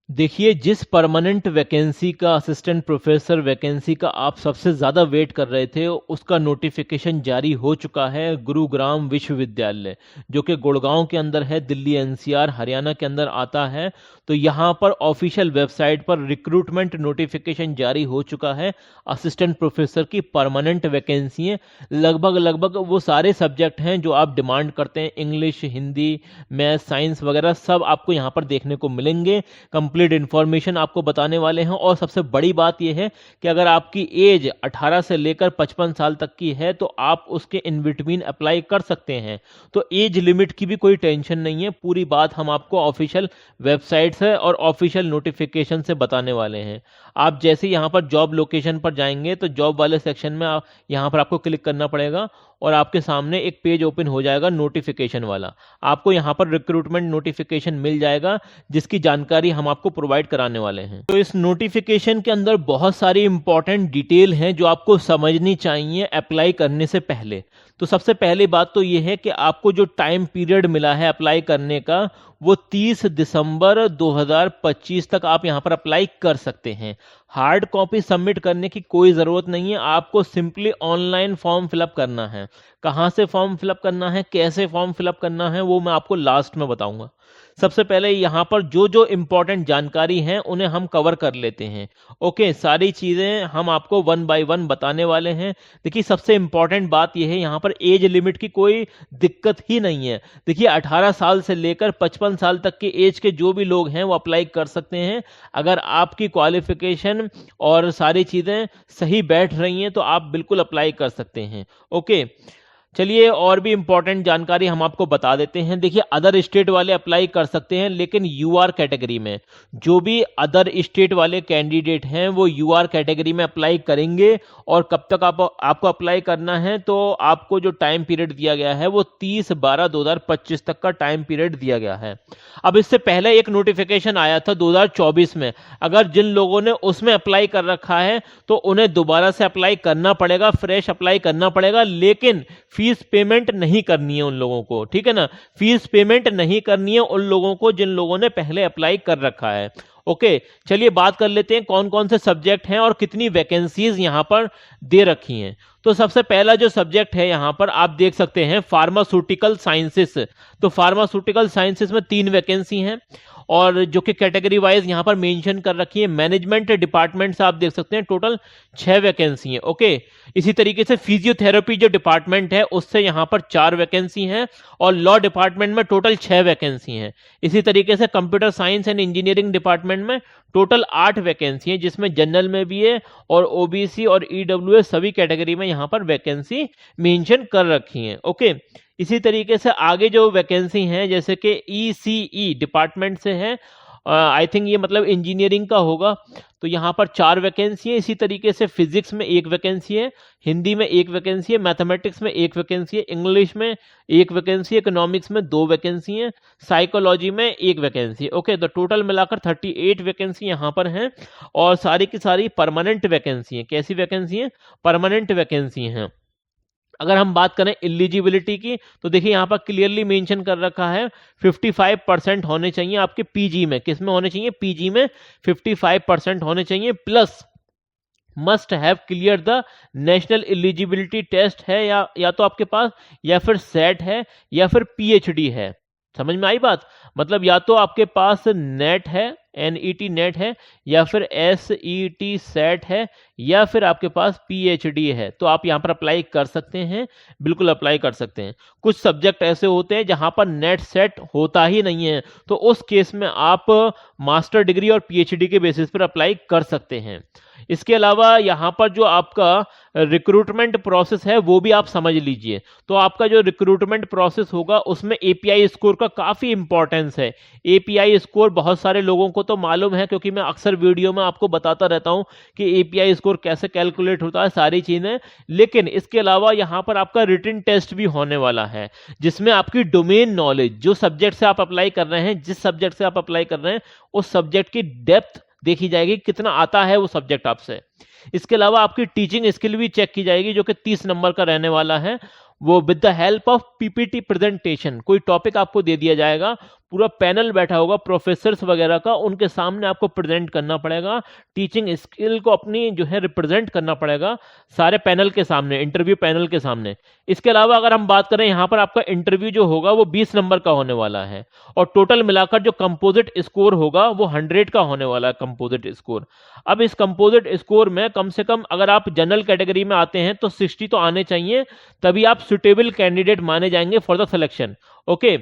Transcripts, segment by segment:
देखिए, जिस permanent vacancy का, असिस्टेंट प्रोफेसर वैकेंसी का आप सबसे ज़्यादा वेट कर रहे थे, उसका नोटिफिकेशन जारी हो चुका है। गुरुग्राम विश्वविद्यालय, जो कि गुड़गांव के अंदर है, दिल्ली एनसीआर हरियाणा के अंदर आता है। तो यहाँ पर ऑफिशियल वेबसाइट पर रिक्रूटमेंट नोटिफिकेशन जारी हो चुका है। असिस्टेंट प्रोफेसर की परमानेंट वैकेंसी है। लगभग लगभग वो सारे सब्जेक्ट हैं जो आप डिमांड करते हैं, इंग्लिश, हिंदी, मैथ, साइंस वगैरह सब आपको यहाँ पर देखने को मिलेंगे। कंप्लीट इन्फॉर्मेशन आपको बताने वाले हैं। और सबसे बड़ी बात यह है कि अगर आपकी एज 18 से लेकर 55 साल तक की है तो आप उसके इन बिटवीन अप्लाई कर सकते हैं। तो एज लिमिट की भी कोई टेंशन नहीं है। पूरी बात हम आपको ऑफिशियल वेबसाइट से और ऑफिशियल नोटिफिकेशन से बताने वाले हैं। आप जैसे यहाँ पर जॉब लोकेशन पर जाएंगे तो जॉब वाले सेक्शन में यहाँ पर आपको क्लिक करना पड़ेगा और आपके सामने एक पेज ओपन हो जाएगा नोटिफिकेशन वाला। आपको यहाँ पर रिक्रूटमेंट नोटिफिकेशन मिल जाएगा जिसकी जानकारी हम आपको प्रोवाइड कराने वाले हैं। तो इस नोटिफिकेशन के अंदर बहुत सारी इंपॉर्टेंट डिटेल हैं जो आपको समझनी चाहिए अप्लाई करने से पहले। तो सबसे पहली बात तो ये है कि आपको जो टाइम पीरियड मिला है अप्लाई करने का, वो 30 दिसंबर 2025 तक आप यहां पर अप्लाई कर सकते हैं। हार्ड कॉपी सबमिट करने की कोई ज़रूरत नहीं है। आपको सिंपली ऑनलाइन फॉर्म फिलअप करना है। कहां से फॉर्म फिलअप करना है, कैसे फॉर्म फिलअप करना है, वो मैं आपको लास्ट में बताऊंगा। सबसे पहले यहाँ पर जो जो इंपॉर्टेंट जानकारी हैं उन्हें हम कवर कर लेते हैं। ओके, सारी चीज़ें हम आपको वन बाय वन बताने वाले हैं। देखिए, सबसे इंपॉर्टेंट बात यह है, यहाँ पर एज लिमिट की कोई दिक्कत ही नहीं है। देखिए, 18 साल से लेकर 55 साल तक के एज के जो भी लोग हैं वो अप्लाई कर सकते हैं। अगर आपकी क्वालिफिकेशन और सारी चीज़ें सही बैठ रही हैं तो आप बिल्कुल अप्लाई कर सकते हैं। ओके, चलिए और भी इंपॉर्टेंट जानकारी हम आपको बता देते हैं। देखिए, अदर स्टेट वाले अप्लाई कर सकते हैं, लेकिन यूआर कैटेगरी में जो भी अदर स्टेट वाले कैंडिडेट हैं वो यूआर कैटेगरी में अप्लाई करेंगे। और कब तक आपको अप्लाई करना है, तो आपको जो टाइम पीरियड दिया गया है वो 30/12/2025 तक का टाइम पीरियड दिया गया है। अब इससे पहले एक नोटिफिकेशन आया था 2024 में। अगर जिन लोगों ने उसमें अप्लाई कर रखा है तो उन्हें दोबारा से अप्लाई करना पड़ेगा, फ्रेश अप्लाई करना पड़ेगा, लेकिन फीस पेमेंट नहीं करनी है उन लोगों को। ठीक है ना, फीस पेमेंट नहीं करनी है उन लोगों को जिन लोगों ने पहले अप्लाई कर रखा है। ओके, चलिए बात कर लेते हैं कौन कौन से सब्जेक्ट हैं और कितनी वैकेंसीज यहां पर दे रखी हैं। तो सबसे पहला जो सब्जेक्ट है यहां पर आप देख सकते हैं, फार्मास्यूटिकल साइंसेस। तो फार्मास्यूटिकल साइंसेस में 3 वैकेंसी हैं और जो कि कैटेगरी वाइज यहां पर मेंशन कर रखी है। मैनेजमेंट डिपार्टमेंट से आप देख सकते हैं टोटल 6 वैकेंसी है। ओके, इसी तरीके से फिजियोथेरेपी जो डिपार्टमेंट है उससे यहां पर 4 वैकेंसी हैं और लॉ डिपार्टमेंट में टोटल 6 वैकेंसी हैं। इसी तरीके से computer science and engineering department में टोटल 8 वैकेंसी है, जिसमें जनरल में भी है और ओबीसी और ईडब्ल्यूएस सभी कैटेगरी में यहां पर वैकेंसी मेंशन कर रखी है। ओके, इसी तरीके से आगे जो वैकेंसी हैं जैसे कि ईसीई डिपार्टमेंट से है, आई थिंक ये मतलब इंजीनियरिंग का होगा, तो यहाँ पर 4 वैकेंसी है। इसी तरीके से फिजिक्स में 1 वैकेंसी है, हिंदी में 1 वैकेंसी है, मैथमेटिक्स में 1 वैकेंसी है, इंग्लिश में 1 वैकेंसी है, इकोनॉमिक्स में 2 वैकेंसी है, साइकोलॉजी में 1 वैकेंसी है। ओके, तो टोटल मिलाकर 38 वैकेंसी यहाँ पर हैं और सारी की सारी परमानेंट वैकेंसी है। कैसी वैकेंसी है? परमानेंट वैकेंसी हैं। अगर हम बात करें एलिजिबिलिटी की तो देखिए यहाँ पर क्लियरली मेंशन कर रखा है 55% होने चाहिए आपके पीजी में। किस में होने चाहिए? पीजी में 55% होने चाहिए, plus must have clear the national eligibility test है या तो आपके पास, या फिर सेट है, या फिर पीएचडी है। समझ में आई बात? मतलब या तो आपके पास नेट है, एनईटी नेट है, या फिर एसईटी सेट है, या फिर आपके पास पीएचडी है। तो आप यहां पर अप्लाई कर सकते हैं, बिल्कुल अप्लाई कर सकते हैं। कुछ सब्जेक्ट ऐसे होते हैं जहां पर नेट सेट होता ही नहीं है, तो उस केस में आप मास्टर डिग्री और पीएचडी के बेसिस पर अप्लाई कर सकते हैं। इसके अलावा यहाँ पर जो आपका रिक्रूटमेंट प्रोसेस है वो भी आप समझ लीजिए। तो आपका जो रिक्रूटमेंट प्रोसेस होगा उसमें एपीआई स्कोर का काफ़ी इंपॉर्टेंस है। एपीआई स्कोर बहुत सारे लोगों को तो मालूम है, क्योंकि मैं अक्सर वीडियो में आपको बताता रहता हूं कि एपीआई स्कोर कैसे कैलकुलेट होता है, सारी चीज़ें। लेकिन इसके अलावा यहाँ पर आपका रिटन टेस्ट भी होने वाला है, जिसमें आपकी डोमेन नॉलेज, जो सब्जेक्ट से आप अप्लाई कर रहे हैं, जिस सब्जेक्ट से आप अप्लाई कर रहे हैं उस सब्जेक्ट की डेप्थ देखी जाएगी, कितना आता है वो सब्जेक्ट आपसे। इसके अलावा आपकी टीचिंग स्किल भी चेक की जाएगी, जो कि 30 नंबर का रहने वाला है। वो with the help of PPT presentation, कोई टॉपिक आपको दे दिया जाएगा, पूरा पैनल बैठा होगा प्रोफेसर्स वगैरह का, उनके सामने आपको प्रेजेंट करना पड़ेगा, टीचिंग स्किल को अपनी जो है रिप्रेजेंट करना पड़ेगा सारे पैनल के सामने, इंटरव्यू पैनल के सामने। इसके अलावा अगर हम बात करें यहाँ पर आपका इंटरव्यू जो होगा वो 20 नंबर का होने वाला है, और टोटल मिलाकर जो कंपोजिट स्कोर होगा वो 100 का होने वाला है कंपोजिट स्कोर। अब इस कंपोजिट स्कोर में कम से कम अगर आप जनरल कैटेगरी में आते हैं तो 60 तो आने चाहिए, तभी आप सुटेबल कैंडिडेट माने जाएंगे फॉर द सिलेक्शन। ओके,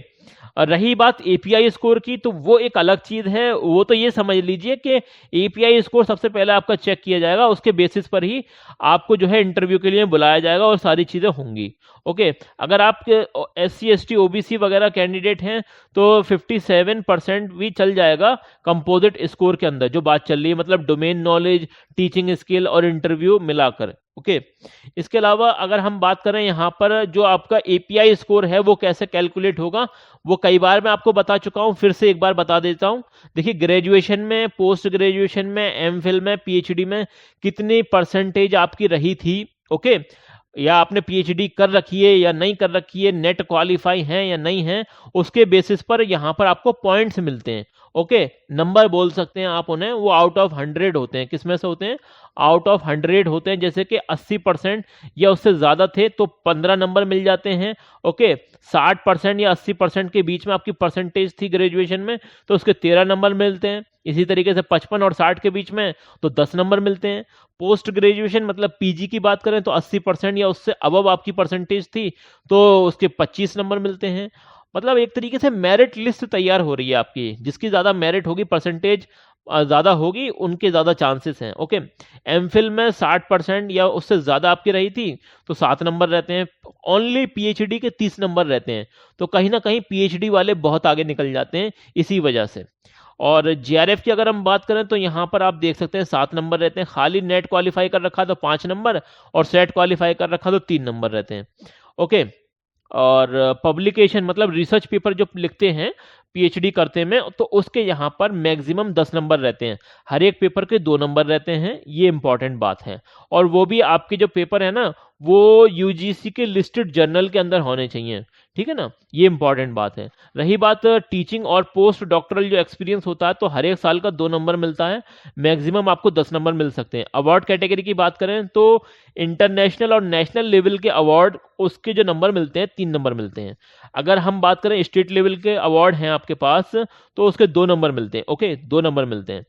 और रही बात एपीआई स्कोर की, तो वो एक अलग चीज है। वो तो ये समझ लीजिए कि एपीआई स्कोर सबसे पहले आपका चेक किया जाएगा, उसके बेसिस पर ही आपको जो है इंटरव्यू के लिए बुलाया जाएगा और सारी चीजें होंगी। ओके, अगर आप SC ST OBC वगैरह कैंडिडेट हैं तो 57% भी चल जाएगा कंपोजिट स्कोर के अंदर, जो बात चल रही है, मतलब डोमेन नॉलेज, टीचिंग स्किल और इंटरव्यू मिलाकर। ओके, इसके अलावा अगर हम बात करें यहाँ पर जो आपका एपीआई स्कोर है वो कैसे कैलकुलेट होगा, वो कई बार मैं आपको बता चुका हूँ, फिर से एक बार बता देता हूँ। देखिए, ग्रेजुएशन में, पोस्ट ग्रेजुएशन में, एमफिल में, पीएचडी में कितनी परसेंटेज आपकी रही थी, ओके, या आपने पीएचडी कर रखी है या नहीं कर रखी है, नेट क्वालिफाई है या नहीं है, उसके बेसिस पर यहाँ पर आपको पॉइंट्स मिलते हैं। ओके, नंबर बोल सकते हैं आप उन्हें, वो आउट ऑफ 100 होते हैं। किसमें से होते हैं? आउट ऑफ 100 होते हैं। जैसे कि 80% या उससे ज्यादा थे तो 15 नंबर मिल जाते हैं। ओके, 60% या 80% के बीच में आपकी परसेंटेज थी ग्रेजुएशन में तो उसके 13 नंबर मिलते हैं। इसी तरीके से 55 और 60 के बीच में तो 10 नंबर मिलते हैं। पोस्ट ग्रेजुएशन मतलब पीजी की बात करें तो 80% या उससे अबव आपकी परसेंटेज थी तो उसके 25 नंबर मिलते हैं। मतलब एक तरीके से मेरिट लिस्ट तैयार हो रही है आपकी, जिसकी ज्यादा मेरिट होगी, परसेंटेज ज्यादा होगी, उनके ज्यादा चांसेस हैं। ओके, एमफिल में 60% या उससे ज्यादा आपकी रही थी तो 7 नंबर रहते हैं। ओनली पीएचडी के 30 नंबर रहते हैं, तो कहीं ना कहीं पीएचडी वाले बहुत आगे निकल जाते हैं इसी वजह से। और जीआरएफ की अगर हम बात करें तो यहाँ पर आप देख सकते हैं 7 नंबर रहते हैं। खाली नेट क्वालिफाई कर रखा तो 5 नंबर, और सेट क्वालिफाई कर रखा तो 3 नंबर रहते हैं। ओके, और पब्लिकेशन मतलब रिसर्च पेपर जो लिखते हैं पीएचडी करते में, तो उसके यहाँ पर मैक्सिमम 10 नंबर रहते हैं। हर एक पेपर के 2 नंबर रहते हैं, ये इंपॉर्टेंट बात है। और वो भी आपके जो पेपर है ना वो यूजीसी के लिस्टेड जर्नल के अंदर होने चाहिए, ठीक है ना, ये इंपॉर्टेंट बात है। रही बात टीचिंग और पोस्ट डॉक्टरल जो एक्सपीरियंस होता है तो हर एक साल का 2 नंबर मिलता है, मैक्सिमम आपको 10 नंबर मिल सकते हैं। अवार्ड कैटेगरी की बात करें तो इंटरनेशनल और नेशनल लेवल के अवार्ड, उसके जो नंबर मिलते हैं 3 नंबर मिलते हैं। अगर हम बात करें स्टेट लेवल के अवार्ड हैं आपके पास तो उसके 2 नंबर मिलते हैं। ओके, 2 नंबर मिलते हैं।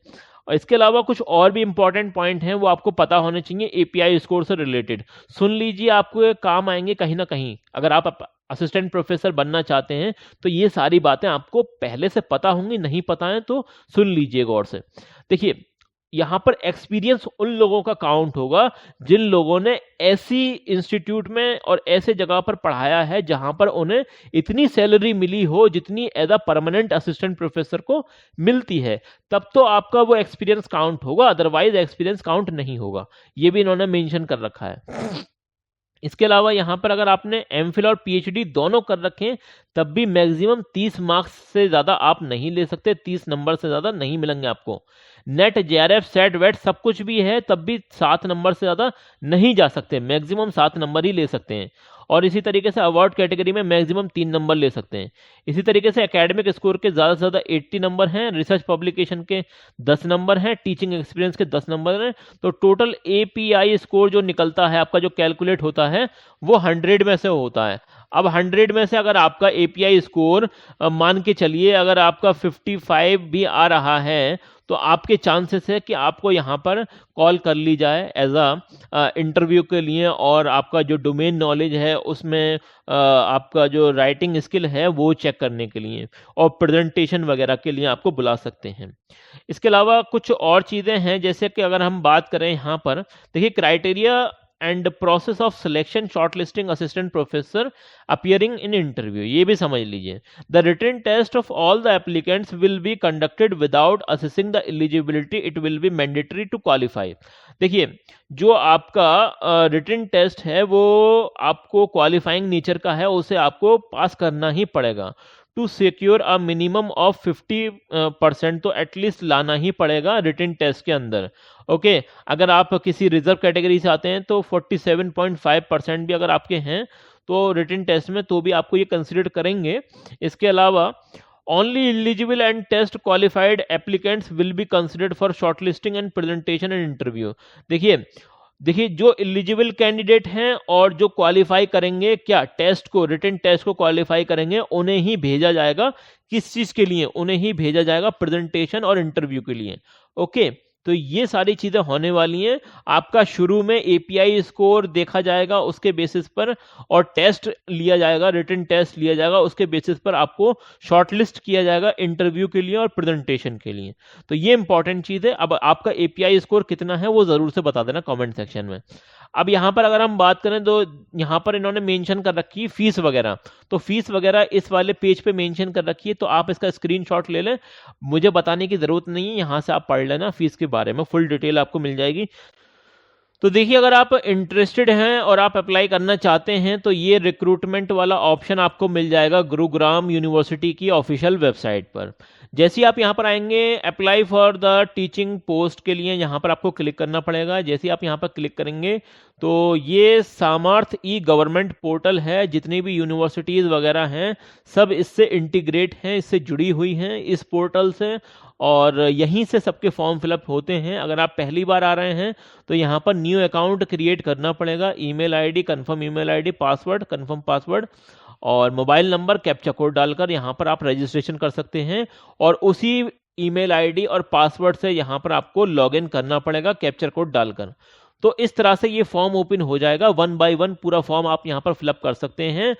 और इसके अलावा कुछ और भी इंपॉर्टेंट पॉइंट हैं वो आपको पता होने चाहिए एपीआई स्कोर से रिलेटेड। सुन लीजिए, आपको ये काम आएंगे कहीं ना कहीं। अगर आप असिस्टेंट प्रोफेसर बनना चाहते हैं तो ये सारी बातें आपको पहले से पता होंगी, नहीं पता है तो सुन लीजिए गौर से। देखिए, यहाँ पर एक्सपीरियंस उन लोगों का काउंट होगा जिन लोगों ने ऐसी इंस्टीट्यूट में और ऐसे जगह पर पढ़ाया है जहां पर उन्हें इतनी सैलरी मिली हो जितनी as a permanent assistant professor को मिलती है, तब तो आपका वो एक्सपीरियंस काउंट होगा, अदरवाइज एक्सपीरियंस काउंट नहीं होगा। ये भी इन्होंने मेंशन कर रखा है। इसके अलावा यहाँ पर अगर आपने एमफिल और पीएचडी दोनों कर रखे तब भी मैक्सिमम 30 मार्क्स से ज्यादा आप नहीं ले सकते, 30 नंबर से ज्यादा नहीं मिलेंगे आपको। नेट जेआरएफ सेट वेट सब कुछ भी है तब भी 7 नंबर से ज्यादा नहीं जा सकते, मैक्सिमम 7 नंबर ही ले सकते हैं। और इसी तरीके से अवार्ड कैटेगरी में मैक्सिमम 3 नंबर ले सकते हैं। इसी तरीके से एकेडमिक स्कोर के ज्यादा से ज्यादा 80 नंबर हैं, रिसर्च पब्लिकेशन के 10 नंबर हैं, टीचिंग एक्सपीरियंस के 10 नंबर हैं। तो टोटल एपीआई स्कोर जो निकलता है आपका, जो कैलकुलेट होता है वो 100 में से होता है। अब 100 में से अगर आपका एपीआई स्कोर मान के चलिए अगर आपका 55 भी आ रहा है तो आपके चांसेस है कि आपको यहाँ पर कॉल कर ली जाए एज अ इंटरव्यू के लिए, और आपका जो डोमेन नॉलेज है उसमें आपका जो राइटिंग स्किल है वो चेक करने के लिए और प्रेजेंटेशन वगैरह के लिए आपको बुला सकते हैं। इसके अलावा कुछ और चीज़ें हैं, जैसे कि अगर हम बात करें यहाँ पर, देखिए criteria and process of selection shortlisting assistant professor appearing in interview, ये भी समझ लीजिए। The written test of all the applicants will be conducted without assessing the eligibility, it will be mandatory to qualify. देखिए, जो आपका written test है वो आपको क्वालिफाइंग नेचर का है, उसे आपको पास करना ही पड़ेगा। To secure a minimum of 50% तो एटलीस्ट लाना ही पड़ेगा रिटन टेस्ट के अंदर। ओके, अगर आप किसी रिजर्व कैटेगरी से आते हैं तो 47.5% भी अगर आपके हैं तो रिटन टेस्ट में तो भी आपको ये कंसिडर करेंगे। इसके अलावा only eligible and test qualified applicants will be considered for shortlisting and presentation and interview। देखिए जो एलिजिबल कैंडिडेट हैं और जो क्वालिफाई करेंगे क्या टेस्ट को, रिटन टेस्ट को क्वालिफाई करेंगे, उन्हें ही भेजा जाएगा। किस चीज के लिए? उन्हें ही भेजा जाएगा प्रेजेंटेशन और इंटरव्यू के लिए। ओके, तो ये सारी चीजें होने वाली हैं। आपका शुरू में एपीआई स्कोर देखा जाएगा उसके बेसिस पर, और टेस्ट लिया जाएगा, रिटन टेस्ट लिया जाएगा, उसके बेसिस पर आपको शॉर्टलिस्ट किया जाएगा इंटरव्यू के लिए और प्रेजेंटेशन के लिए। तो ये इंपॉर्टेंट चीज है। अब आपका एपीआई स्कोर कितना है वो जरूर से बता देना कमेंट सेक्शन में। अब यहाँ पर अगर हम बात करें तो यहाँ पर इन्होंने मेंशन कर रखी है फीस वगैरह, तो फीस वगैरह इस वाले पेज पे मेंशन कर रखी है, तो आप इसका स्क्रीनशॉट ले लें, मुझे बताने की जरूरत नहीं है, यहाँ से आप पढ़ लेना फीस के बारे में, फुल डिटेल आपको मिल जाएगी। तो देखिए अगर आप इंटरेस्टेड हैं और आप अप्लाई करना चाहते हैं तो ये रिक्रूटमेंट वाला ऑप्शन आपको मिल जाएगा गुरुग्राम यूनिवर्सिटी की ऑफिशियल वेबसाइट पर। जैसे ही आप यहाँ पर आएंगे apply for the teaching post के लिए यहाँ पर आपको क्लिक करना पड़ेगा। जैसे ही आप यहाँ पर क्लिक करेंगे तो ये सामर्थ ई गवर्नमेंट पोर्टल है, जितनी भी यूनिवर्सिटीज़ वगैरह हैं सब इससे इंटीग्रेट हैं, इससे जुड़ी हुई हैं इस पोर्टल से, और यहीं से सबके फॉर्म फिलअप होते हैं। अगर आप पहली बार आ रहे हैं तो यहाँ पर न्यू अकाउंट क्रिएट करना पड़ेगा, email ID, confirm email ID, password, confirm password और मोबाइल नंबर, कैप्चा कोड डालकर यहाँ पर आप रजिस्ट्रेशन कर सकते हैं, और उसी ईमेल आईडी और पासवर्ड से यहाँ पर आपको लॉगिन करना पड़ेगा कैप्चर कोड डालकर। तो इस तरह से ये फॉर्म ओपन हो जाएगा, 1 बाय 1 पूरा फॉर्म आप यहाँ पर फिलअप कर सकते हैं।